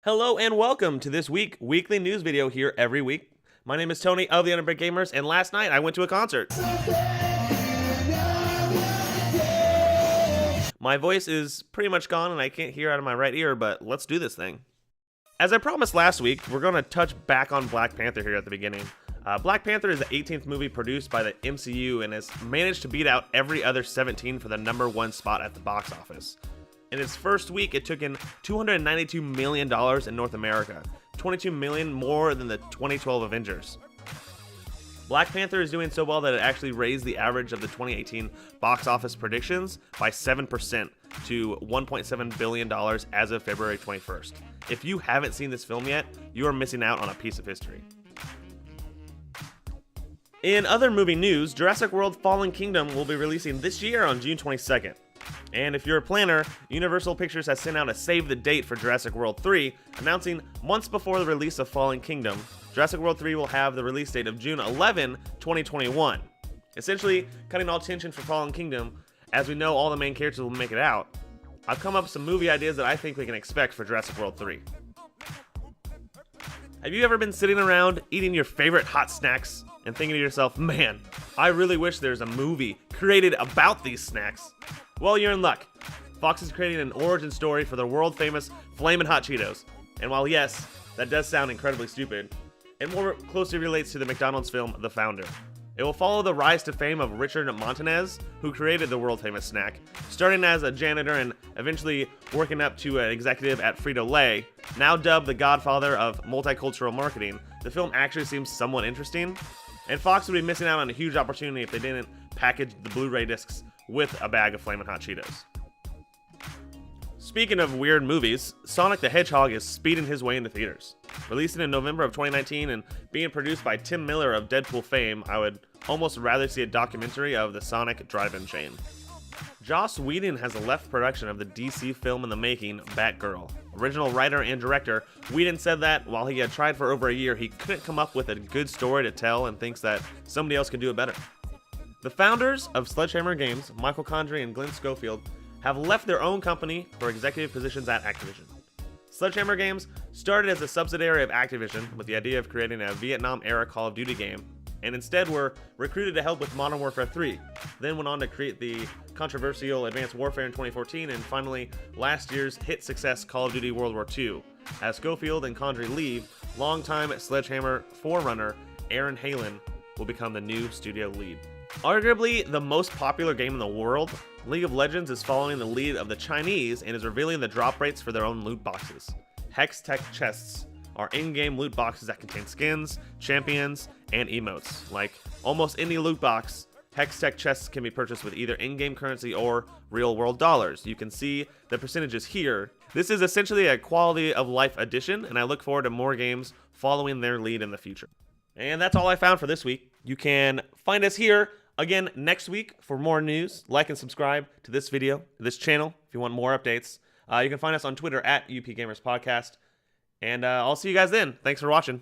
Hello and welcome to this weekly news video here every week. My name is Tony of the Underpaid Gamers, and last night I went to a concert. My voice is pretty much gone and I can't hear out of my right ear, but let's do this thing. As I promised last week, we're going to touch back on Black Panther here at the beginning. Black Panther is the 18th movie produced by the MCU and has managed to beat out every other 17 for the #1 spot at the box office. In its first week, it took in $292 million in North America, $22 million more than the 2012 Avengers. Black Panther is doing so well that it actually raised the average of the 2018 box office predictions by 7% to $1.7 billion as of February 21st. If you haven't seen this film yet, you are missing out on a piece of history. In other movie news, Jurassic World Fallen Kingdom will be releasing this year on June 22nd. And if you're a planner, Universal Pictures has sent out a save the date for Jurassic World 3, announcing months before the release of Fallen Kingdom, Jurassic World 3 will have the release date of June 11, 2021. Essentially, cutting all tension for Fallen Kingdom, as we know all the main characters will make it out. I've come up with some movie ideas that I think we can expect for Jurassic World 3. Have you ever been sitting around eating your favorite hot snacks and thinking to yourself, man, I really wish there's a movie created about these snacks? Well, you're in luck. Fox is creating an origin story for the world-famous Flamin' Hot Cheetos. And while yes, that does sound incredibly stupid, it more closely relates to the McDonald's film The Founder. It will follow the rise to fame of Richard Montanez, who created the world-famous snack, starting as a janitor and eventually working up to an executive at Frito-Lay. Now dubbed the godfather of multicultural marketing, the film actually seems somewhat interesting, and Fox would be missing out on a huge opportunity if they didn't package the Blu-ray discs with a bag of Flamin' Hot Cheetos. Speaking of weird movies, Sonic the Hedgehog is speeding his way into theaters. Releasing in November of 2019 and being produced by Tim Miller of Deadpool fame, I would almost rather see a documentary of the Sonic drive-in chain. Joss Whedon has left production of the DC film in the making, Batgirl. Original writer and director, Whedon said that while he had tried for over a year, he couldn't come up with a good story to tell and thinks that somebody else could do it better. The founders of Sledgehammer Games, Michael Condrey and Glenn Schofield, have left their own company for executive positions at Activision. Sledgehammer Games started as a subsidiary of Activision with the idea of creating a Vietnam-era Call of Duty game, and instead were recruited to help with Modern Warfare 3, then went on to create the controversial Advanced Warfare in 2014, and finally last year's hit success Call of Duty World War II. As Schofield and Condrey leave, longtime Sledgehammer forerunner Aaron Halen will become the new studio lead. Arguably the most popular game in the world, League of Legends is following the lead of the Chinese and is revealing the drop rates for their own loot boxes. Hex Tech chests are in-game loot boxes that contain skins, champions, and emotes. Like almost any loot box, Hex Tech chests can be purchased with either in-game currency or real-world dollars. You can see the percentages here. This is essentially a quality of life addition, and I look forward to more games following their lead in the future. And that's all I found for this week. You can find us here again next week for more news. Like and subscribe to this video, this channel, if you want more updates. You can find us on Twitter at UP Gamers Podcast. And I'll see you guys then. Thanks for watching.